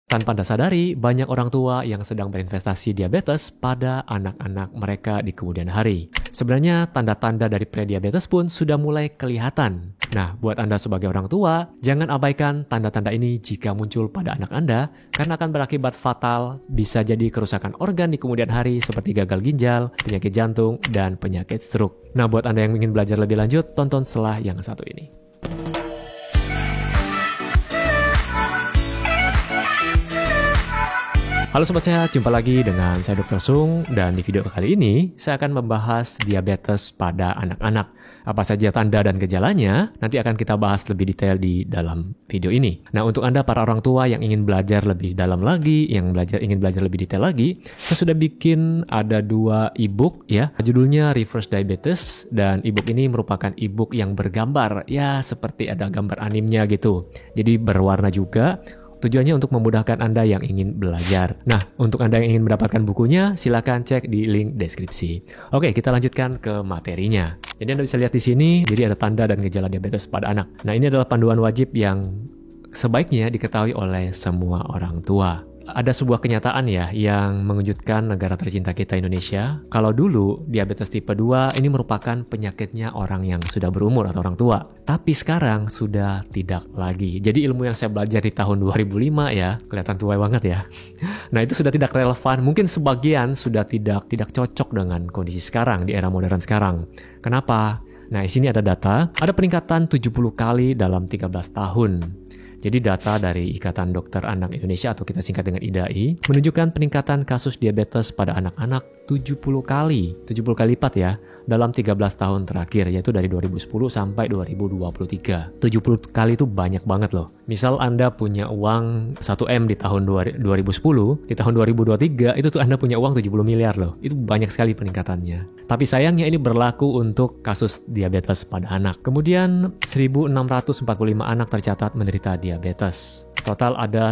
Tanpa Anda sadari, banyak orang tua yang sedang berinvestasi diabetes pada anak-anak mereka di kemudian hari. Sebenarnya tanda-tanda dari prediabetes pun sudah mulai kelihatan. Nah, buat Anda sebagai orang tua, jangan abaikan tanda-tanda ini jika muncul pada anak Anda, karena akan berakibat fatal, bisa jadi kerusakan organ di kemudian hari seperti gagal ginjal, penyakit jantung, dan penyakit stroke. Nah, buat Anda yang ingin belajar lebih lanjut, tonton setelah yang satu ini. Halo Sobat Sehat, jumpa lagi dengan saya Dr. Sung, dan di video kali ini saya akan membahas diabetes pada anak-anak. Apa saja tanda dan gejalanya, nanti akan kita bahas lebih detail di dalam video ini. Nah, untuk Anda para orang tua yang ingin belajar lebih dalam lagi, yang ingin belajar lebih detail lagi, saya sudah bikin ada 2 ebook ya. Judulnya Reverse Diabetes, dan ebook ini merupakan ebook yang bergambar, ya seperti ada gambar animnya gitu. Jadi berwarna juga. Tujuannya untuk memudahkan Anda yang ingin belajar. Nah, untuk Anda yang ingin mendapatkan bukunya, silakan cek di link deskripsi. Oke, kita lanjutkan ke materinya. Jadi Anda bisa lihat di sini, jadi ada tanda dan gejala diabetes pada anak. Nah, ini adalah panduan wajib yang sebaiknya diketahui oleh semua orang tua. Ada sebuah kenyataan ya yang mengejutkan negara tercinta kita Indonesia. Kalau dulu diabetes tipe 2 ini merupakan penyakitnya orang yang sudah berumur atau orang tua. Tapi sekarang sudah tidak lagi. Jadi ilmu yang saya belajar di tahun 2005 ya, kelihatan tua banget ya. Nah, itu sudah tidak relevan. Mungkin sebagian sudah tidak cocok dengan kondisi sekarang di era modern sekarang. Kenapa? Nah, di sini ada data, ada peningkatan 70 kali dalam 13 tahun. Jadi data dari Ikatan Dokter Anak Indonesia atau kita singkat dengan IDAI menunjukkan peningkatan kasus diabetes pada anak-anak 70 kali lipat ya dalam 13 tahun terakhir, yaitu dari 2010 sampai 2023. 70 kali itu banyak banget loh. Misal Anda punya uang 1M di tahun 2010, di tahun 2023 itu tuh Anda punya uang 70 miliar loh. Itu banyak sekali peningkatannya. Tapi sayangnya ini berlaku untuk kasus diabetes pada anak. Kemudian 1.645 anak tercatat menderita diabetes. Total ada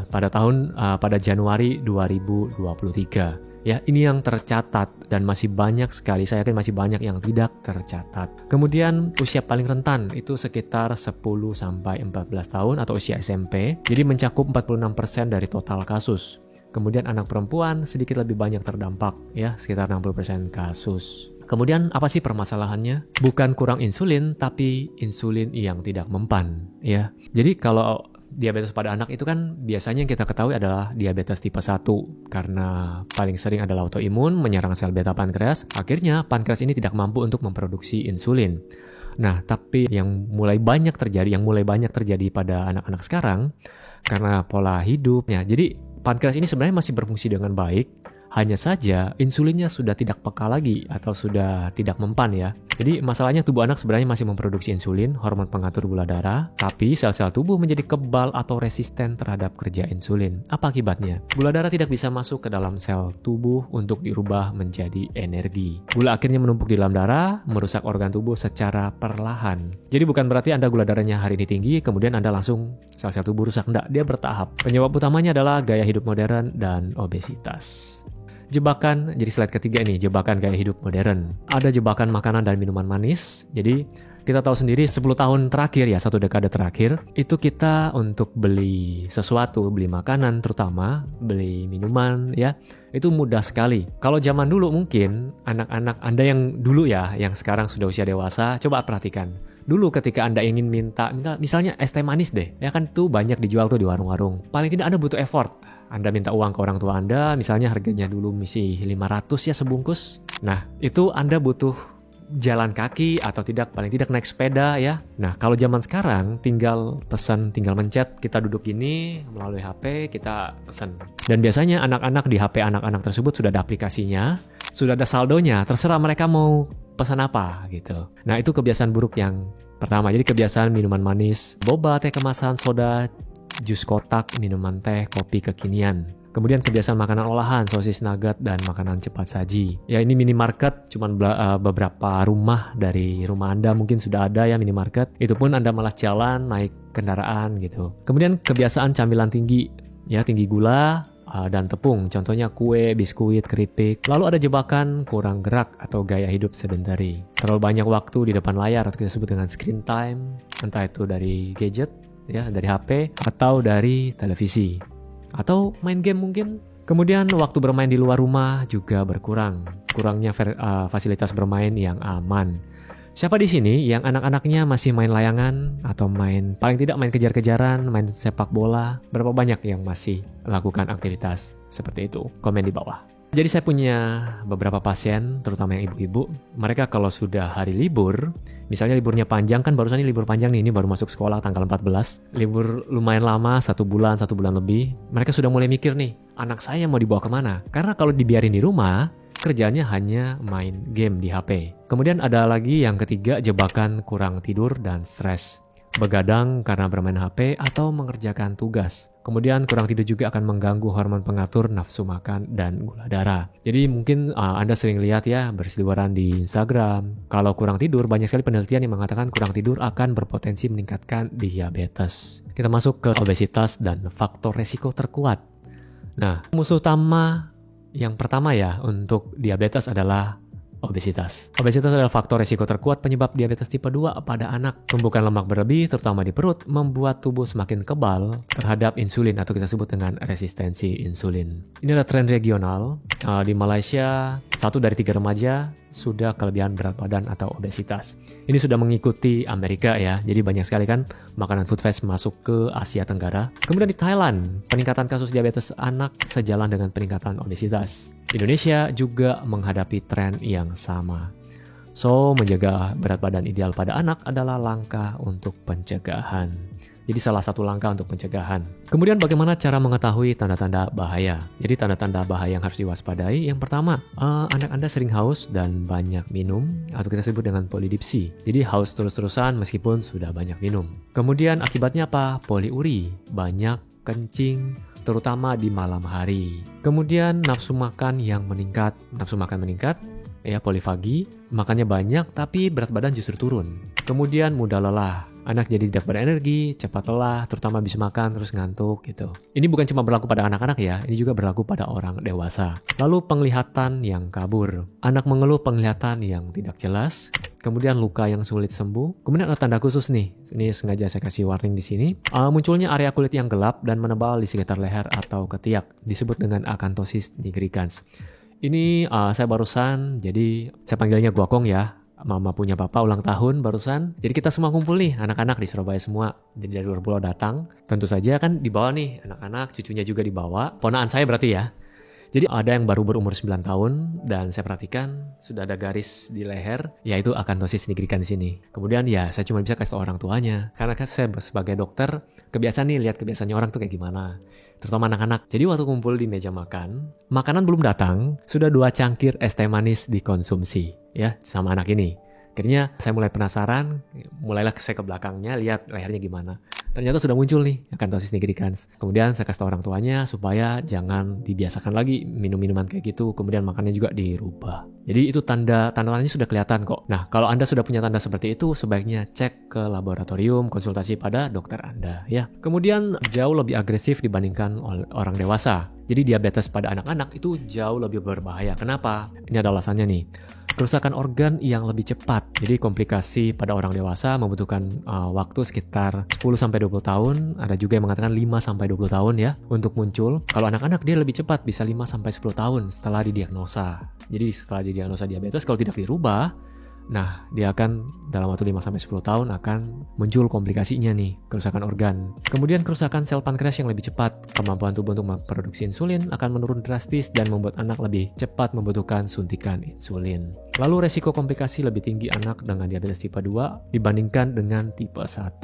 pada Januari 2023. Ya, ini yang tercatat dan masih banyak sekali, saya yakin masih banyak yang tidak tercatat. Kemudian usia paling rentan itu sekitar 10 sampai 14 tahun atau usia SMP. Jadi mencakup 46% dari total kasus. Kemudian anak perempuan sedikit lebih banyak terdampak ya, sekitar 60% kasus. Kemudian apa sih permasalahannya? Bukan kurang insulin, tapi insulin yang tidak mempan ya. Jadi kalau diabetes pada anak itu kan biasanya yang kita ketahui adalah diabetes tipe 1 karena paling sering adalah autoimun menyerang sel beta pankreas. Akhirnya pankreas ini tidak mampu untuk memproduksi insulin. Nah, tapi yang mulai banyak terjadi pada anak-anak sekarang karena pola hidupnya. Jadi pankreas ini sebenarnya masih berfungsi dengan baik. Hanya saja insulinnya sudah tidak peka lagi atau sudah tidak mempan ya. Jadi masalahnya tubuh anak sebenarnya masih memproduksi insulin, hormon pengatur gula darah, tapi sel-sel tubuh menjadi kebal atau resisten terhadap kerja insulin. Apa akibatnya? Gula darah tidak bisa masuk ke dalam sel tubuh untuk dirubah menjadi energi. Gula akhirnya menumpuk di dalam darah, merusak organ tubuh secara perlahan. Jadi bukan berarti Anda gula darahnya hari ini tinggi, kemudian Anda langsung sel-sel tubuh rusak. Enggak, dia bertahap. Penyebab utamanya adalah gaya hidup modern dan obesitas. Jebakan, jadi slide ketiga ini, jebakan gaya hidup modern. Ada jebakan makanan dan minuman manis. Jadi kita tahu sendiri 10 tahun terakhir ya, 1 dekade terakhir, itu kita untuk beli sesuatu, beli makanan terutama, beli minuman ya, itu mudah sekali. Kalau zaman dulu mungkin anak-anak Anda yang dulu ya, yang sekarang sudah usia dewasa, coba perhatikan. Dulu ketika Anda ingin minta misalnya es teh manis deh, ya kan tuh banyak dijual tuh di warung-warung. Paling tidak Anda butuh effort. Anda minta uang ke orang tua Anda, misalnya harganya dulu masih 500 ya sebungkus. Nah, itu Anda butuh jalan kaki atau paling tidak naik sepeda ya. Nah, kalau zaman sekarang tinggal pesan, tinggal mencet, kita duduk gini melalui HP, kita pesan. Dan biasanya anak-anak di HP anak-anak tersebut sudah ada aplikasinya, sudah ada saldonya, terserah mereka mau pesan apa gitu. Nah, itu kebiasaan buruk yang pertama. Jadi kebiasaan minuman manis, boba, teh kemasan, soda, jus kotak, minuman teh, kopi kekinian. Kemudian kebiasaan makanan olahan, sosis nugget, dan makanan cepat saji. Ya, ini minimarket, cuman beberapa rumah dari rumah Anda mungkin sudah ada ya minimarket. Itu pun Anda malas jalan, naik kendaraan gitu. Kemudian kebiasaan camilan tinggi, ya tinggi gula dan tepung. Contohnya kue, biskuit, keripik. Lalu ada jebakan kurang gerak atau gaya hidup sedentary. Terlalu banyak waktu di depan layar atau kita sebut dengan screen time, entah itu dari gadget, ya dari HP atau dari televisi. atau main game mungkin. Kemudian waktu bermain di luar rumah juga berkurang. Kurangnya fasilitas bermain yang aman. Siapa di sini yang anak-anaknya masih main layangan atau paling tidak main kejar-kejaran, main sepak bola? Berapa banyak yang masih lakukan aktivitas seperti itu? Komen di bawah. Jadi saya punya beberapa pasien, terutama yang ibu-ibu. Mereka kalau sudah hari libur, misalnya liburnya panjang, kan barusan ini libur panjang nih, ini baru masuk sekolah tanggal 14. Libur lumayan lama, 1 bulan lebih. Mereka sudah mulai mikir nih, anak saya mau dibawa kemana? Karena kalau dibiarin di rumah, kerjanya hanya main game di HP. Kemudian ada lagi yang ketiga, jebakan kurang tidur dan stres. Begadang karena bermain HP atau mengerjakan tugas. Kemudian kurang tidur juga akan mengganggu hormon pengatur nafsu makan dan gula darah. Jadi mungkin Anda sering lihat ya berseliweran di Instagram. Kalau kurang tidur, banyak sekali penelitian yang mengatakan kurang tidur akan berpotensi meningkatkan diabetes. Kita masuk ke obesitas dan faktor resiko terkuat. Nah, musuh utama yang pertama ya untuk diabetes adalah obesitas. Obesitas adalah faktor resiko terkuat penyebab diabetes tipe 2 pada anak. Tumpukan lemak berlebih, terutama di perut, membuat tubuh semakin kebal terhadap insulin atau kita sebut dengan resistensi insulin. Ini adalah tren regional. Di Malaysia, 1 dari 3 remaja sudah kelebihan berat badan atau obesitas. Ini sudah mengikuti Amerika ya. Jadi banyak sekali kan makanan food fast masuk ke Asia Tenggara. Kemudian di Thailand, peningkatan kasus diabetes anak sejalan dengan peningkatan obesitas. Indonesia juga menghadapi tren yang sama. So, menjaga berat badan ideal pada anak adalah langkah untuk pencegahan. Jadi salah satu langkah untuk pencegahan. Kemudian bagaimana cara mengetahui tanda-tanda bahaya? Jadi tanda-tanda bahaya yang harus diwaspadai. Yang pertama, anak Anda sering haus dan banyak minum, atau kita sebut dengan polidipsi. Jadi haus terus-terusan meskipun sudah banyak minum. Kemudian akibatnya apa? Poliuri, banyak kencing, terutama di malam hari. Kemudian nafsu makan yang meningkat. Nafsu makan meningkat, ya polifagi, makannya banyak tapi berat badan justru turun. Kemudian mudah lelah. Anak jadi tidak berenergi, cepat lelah, terutama habis makan terus ngantuk gitu. Ini bukan cuma berlaku pada anak-anak ya, ini juga berlaku pada orang dewasa. Lalu penglihatan yang kabur. Anak mengeluh penglihatan yang tidak jelas. Kemudian luka yang sulit sembuh. Kemudian ada tanda khusus nih. Ini sengaja saya kasih warning di sini. Munculnya area kulit yang gelap dan menebal di sekitar leher atau ketiak. Disebut dengan akanthosis nigricans. Ini saya barusan, jadi saya panggilnya Guakong ya. Mama punya papa ulang tahun barusan. Jadi kita semua kumpul nih, anak-anak di Surabaya semua. Jadi dari luar pulau datang. Tentu saja kan dibawa nih anak-anak, cucunya juga dibawa. Ponaan saya berarti ya. Jadi ada yang baru berumur 9 tahun dan saya perhatikan sudah ada garis di leher, yaitu akanthosis nigricans di sini. Kemudian ya saya cuma bisa kasih tahu orang tuanya. Karena kan saya sebagai dokter, kebiasaan nih lihat kebiasaannya orang tuh kayak gimana. Terutama anak-anak. Jadi waktu kumpul di meja makan, makanan belum datang, sudah 2 cangkir es teh manis dikonsumsi ya sama anak ini. Akhirnya saya mulai penasaran, mulailah saya ke belakangnya lihat lehernya gimana. Ternyata sudah muncul nih akanthosis nigricans. Kemudian saya kasih tahu orang tuanya supaya jangan dibiasakan lagi minum-minuman kayak gitu. Kemudian makannya juga dirubah. Jadi itu tanda-tandanya sudah kelihatan kok. Nah, kalau Anda sudah punya tanda seperti itu, sebaiknya cek ke laboratorium, konsultasi pada dokter Anda ya. Kemudian jauh lebih agresif dibandingkan orang dewasa. Jadi diabetes pada anak-anak itu jauh lebih berbahaya. Kenapa? Ini ada alasannya nih. Kerusakan organ yang lebih cepat. Jadi komplikasi pada orang dewasa membutuhkan waktu sekitar 10-20 tahun. Ada juga yang mengatakan 5-20 tahun ya untuk muncul. Kalau anak-anak dia lebih cepat, bisa 5-10 tahun setelah didiagnosa. Jadi setelah didiagnosa diabetes, kalau tidak dirubah, nah dia akan dalam waktu 5-10 tahun akan muncul komplikasinya nih, kerusakan organ. Kemudian kerusakan sel pankreas yang lebih cepat. Kemampuan tubuh untuk memproduksi insulin akan menurun drastis dan membuat anak lebih cepat membutuhkan suntikan insulin. Lalu resiko komplikasi lebih tinggi anak dengan diabetes tipe 2 dibandingkan dengan tipe 1.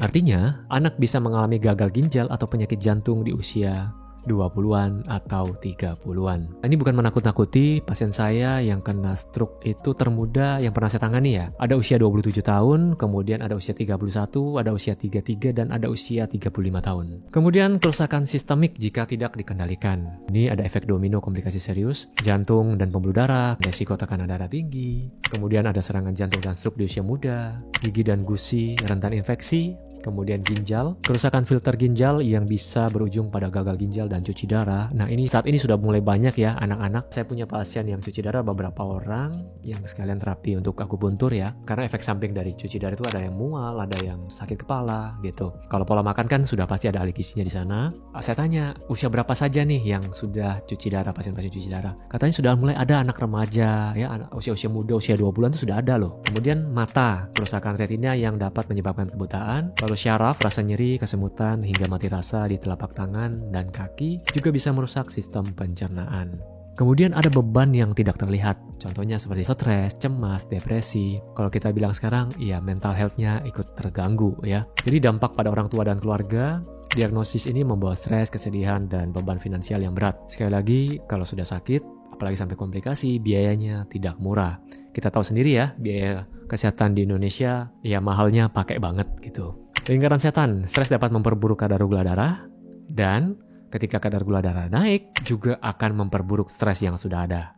Artinya, anak bisa mengalami gagal ginjal atau penyakit jantung di usia 20-an atau 30-an. Ini bukan menakut-nakuti, pasien saya yang kena stroke itu termuda yang pernah saya tangani ya. Ada usia 27 tahun, kemudian ada usia 31, ada usia 33, dan ada usia 35 tahun. Kemudian kerusakan sistemik jika tidak dikendalikan. Ini ada efek domino komplikasi serius, jantung dan pembuluh darah, resiko tekanan darah tinggi, kemudian ada serangan jantung dan stroke di usia muda, gigi dan gusi, rentan infeksi, kemudian ginjal, kerusakan filter ginjal yang bisa berujung pada gagal ginjal dan cuci darah. Nah ini saat ini sudah mulai banyak ya anak-anak. Saya punya pasien yang cuci darah, beberapa orang yang sekalian terapi untuk akupuntur ya. Karena efek samping dari cuci darah itu ada yang mual, ada yang sakit kepala gitu. Kalau pola makan kan sudah pasti ada ahli gizinya di sana. Saya tanya, usia berapa saja nih yang sudah cuci darah, pasien-pasien cuci darah? Katanya sudah mulai ada anak remaja ya, usia-usia muda, usia 2 bulan itu sudah ada loh. Kemudian mata, kerusakan retina yang dapat menyebabkan kebutaan. Lalu syaraf, rasa nyeri, kesemutan, hingga mati rasa di telapak tangan dan kaki juga bisa merusak sistem pencernaan. Kemudian ada beban yang tidak terlihat, contohnya seperti stres, cemas, depresi. Kalau kita bilang sekarang, ya mental health-nya ikut terganggu ya. Jadi dampak pada orang tua dan keluarga, diagnosis ini membawa stres, kesedihan, dan beban finansial yang berat. Sekali lagi, kalau sudah sakit, apalagi sampai komplikasi, biayanya tidak murah. Kita tahu sendiri ya, biaya kesehatan di Indonesia ya mahalnya pakai banget gitu. Lingkaran setan, stres dapat memperburuk kadar gula darah, dan ketika kadar gula darah naik juga akan memperburuk stres yang sudah ada.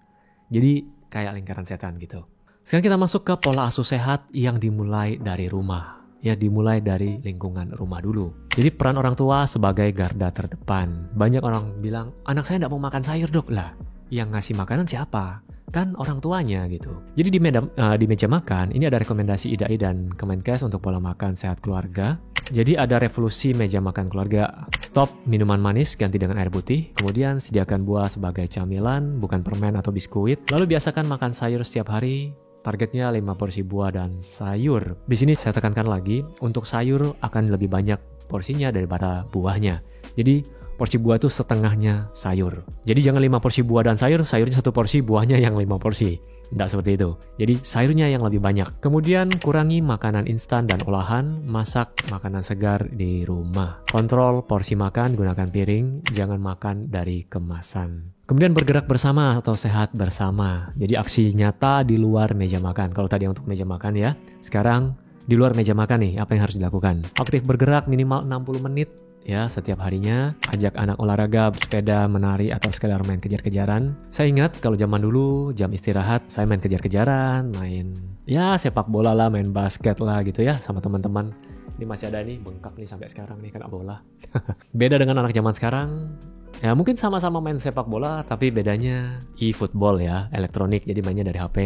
Jadi kayak lingkaran setan gitu. Sekarang kita masuk ke pola asuh sehat yang dimulai dari rumah. Ya dimulai dari lingkungan rumah dulu. Jadi peran orang tua sebagai garda terdepan. Banyak orang bilang, anak saya tidak mau makan sayur dok. Lah, yang ngasih makanan siapa? Kan orang tuanya gitu. Jadi di meja makan ini ada rekomendasi IDAI dan Kemenkes untuk pola makan sehat keluarga. Jadi ada revolusi meja makan keluarga. Stop minuman manis, ganti dengan air putih. Kemudian sediakan buah sebagai camilan, bukan permen atau biskuit. Lalu biasakan makan sayur setiap hari. Targetnya 5 porsi buah dan sayur. Di sini saya tekankan lagi, untuk sayur akan lebih banyak porsinya daripada buahnya. Jadi porsi buah itu setengahnya sayur. Jadi jangan 5 porsi buah dan sayur, sayurnya 1 porsi, buahnya yang 5 porsi. Tidak seperti itu. Jadi sayurnya yang lebih banyak. Kemudian kurangi makanan instan dan olahan, masak makanan segar di rumah. Kontrol porsi makan, gunakan piring, jangan makan dari kemasan. Kemudian bergerak bersama atau sehat bersama. Jadi aksi nyata di luar meja makan. Kalau tadi untuk meja makan ya, sekarang di luar meja makan nih, apa yang harus dilakukan? Aktif bergerak minimal 60 menit. Ya, setiap harinya ajak anak olahraga, bersepeda, menari, atau sekedar main kejar-kejaran. Saya ingat kalau zaman dulu jam istirahat saya main kejar-kejaran, main ya sepak bola lah, main basket lah gitu ya sama teman-teman. Ini masih ada nih, bengkak nih sampai sekarang nih kena bola. Beda dengan anak zaman sekarang. Ya mungkin sama-sama main sepak bola, tapi bedanya e-football ya, elektronik, jadi mainnya dari HP.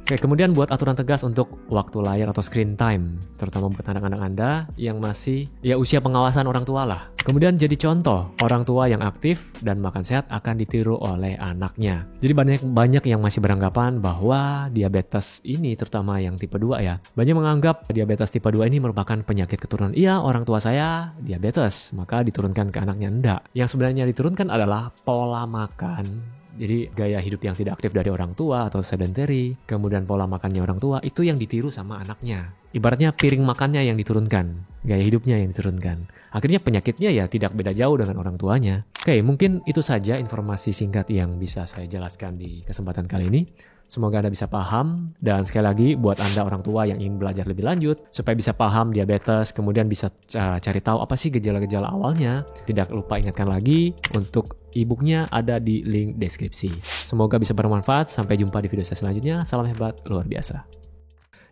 Oke, kemudian buat aturan tegas untuk waktu layar atau screen time, terutama buat anak-anak Anda yang masih ya usia pengawasan orang tua lah. Kemudian jadi contoh, orang tua yang aktif dan makan sehat akan ditiru oleh anaknya. Jadi banyak yang masih beranggapan bahwa diabetes ini, terutama yang tipe 2 ya, banyak menganggap diabetes tipe 2 ini merupakan penyakit keturunan. Iya, orang tua saya diabetes, maka diturunkan ke anaknya. Enggak. Yang sebenarnya diturunkan adalah pola makan. Jadi gaya hidup yang tidak aktif dari orang tua atau sedentary, kemudian pola makannya orang tua, itu yang ditiru sama anaknya. Ibaratnya piring makannya yang diturunkan, gaya hidupnya yang diturunkan. Akhirnya penyakitnya ya tidak beda jauh dengan orang tuanya. Oke, mungkin itu saja informasi singkat yang bisa saya jelaskan di kesempatan kali ini. Semoga Anda bisa paham, dan sekali lagi buat Anda orang tua yang ingin belajar lebih lanjut supaya bisa paham diabetes, kemudian bisa cari tahu apa sih gejala-gejala awalnya. Tidak lupa ingatkan lagi untuk e-booknya ada di link deskripsi. Semoga bisa bermanfaat. Sampai jumpa di video saya selanjutnya. Salam hebat luar biasa.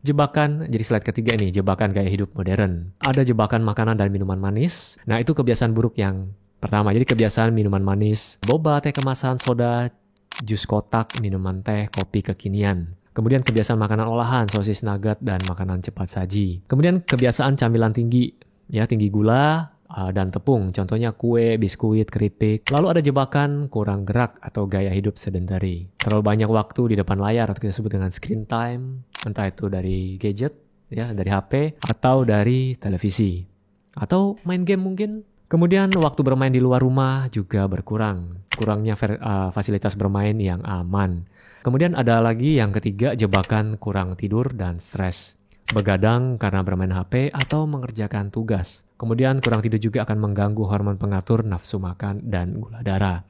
Jebakan, jadi slide ketiga ini, jebakan gaya hidup modern. Ada jebakan makanan dan minuman manis. Nah itu kebiasaan buruk yang pertama. Jadi kebiasaan minuman manis, boba, teh kemasan, soda, jus kotak, minuman teh, kopi kekinian. Kemudian kebiasaan makanan olahan, sosis nugget, dan makanan cepat saji. Kemudian kebiasaan camilan tinggi, ya tinggi gula dan tepung. Contohnya kue, biskuit, keripik. Lalu ada jebakan kurang gerak atau gaya hidup sedentary. Terlalu banyak waktu di depan layar atau kita sebut dengan screen time. Entah itu dari gadget, ya dari HP, atau dari televisi. Atau main game mungkin. Kemudian waktu bermain di luar rumah juga berkurang. Kurangnya fasilitas bermain yang aman. Kemudian ada lagi yang ketiga, jebakan kurang tidur dan stres. Begadang karena bermain HP atau mengerjakan tugas. Kemudian kurang tidur juga akan mengganggu hormon pengatur nafsu makan dan gula darah.